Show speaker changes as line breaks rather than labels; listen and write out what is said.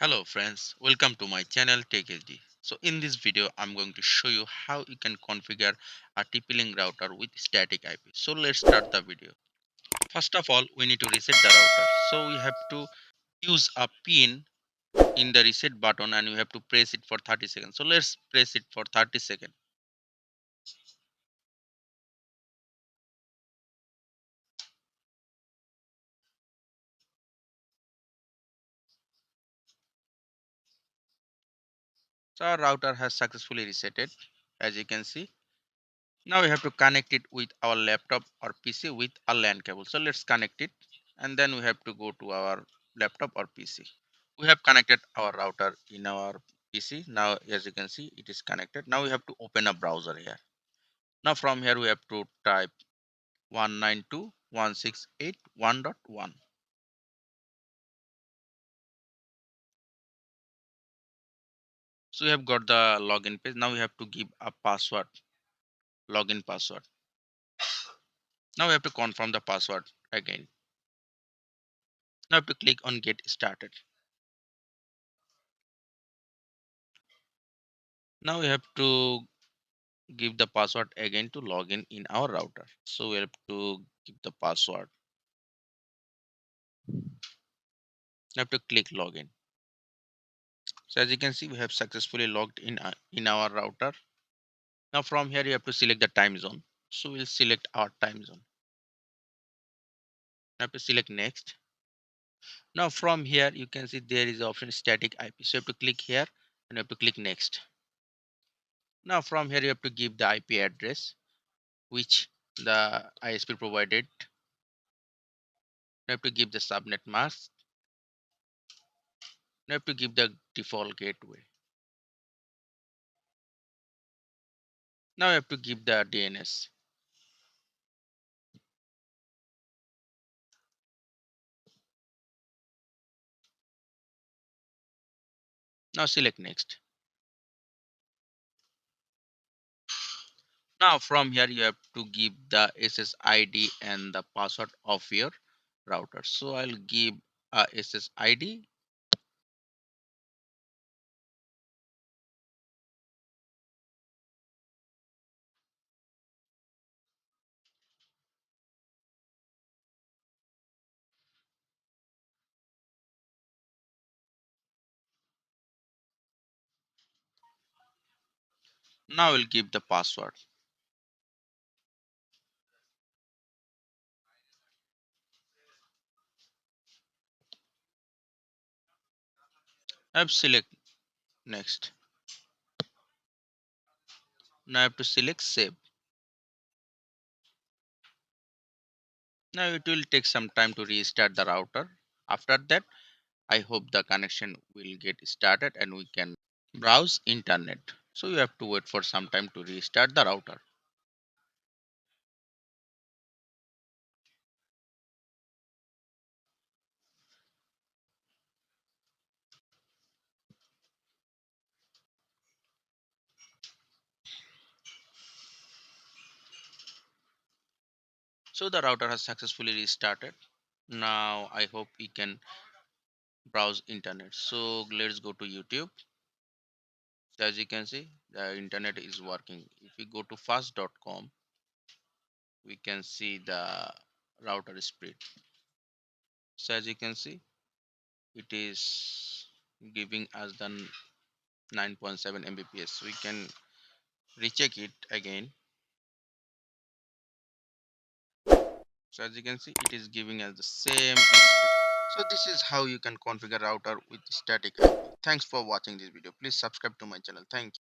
Hello friends, welcome to my channel Tech HD. So in this video I'm going to show you how you can configure a TP-Link router with static IP. So let's start the video. First of all, we need to reset the router. So we have to use a pin in the reset button and we have to press it for 30 seconds. So let's press it for 30 seconds. So our router has successfully resetted, as you can see. Now we have to connect it with our laptop or PC with a LAN cable. So let's connect it and then we have to go to our laptop or PC. We have connected our router in our PC. Now as you can see it is connected. Now we have to open a browser here. Now from here we have to type 192.168.1.1. So we have got the login page. Now we have to give a password, login password. Now we have to confirm the password again. Now we have to click on get started. Now we have to give the password again to log in our router. So we have to give the password. You have to click login. So as you can see, we have successfully logged in our router. Now from here, you have to select the time zone. So we'll select our time zone. You have to select next. Now from here, you can see there is the option static IP. So you have to click here and you have to click next. Now from here, you have to give the IP address which the ISP provided. You have to give the subnet mask. You have to give the default gateway. Now you have to give the DNS. Now select next. Now from here you have to give the SSID and the password of your router. So I'll give a SSID. Now I'll give the password. I have select next. Now I have to select save. Now it will take some time to restart the router. After that, I hope the connection will get started and we can browse internet. So you have to wait for some time to restart the router. So the router has successfully restarted. Now I hope we can browse internet. So let's go to YouTube. So as you can see, the internet is working. If we go to fast.com, we can see the router speed. So as you can see, it is giving us the 9.7 Mbps. We can recheck it again. So as you can see, it is giving us the same speed. So this is how you can configure router with static IP. Thanks for watching this video. Please subscribe to my channel. Thank you.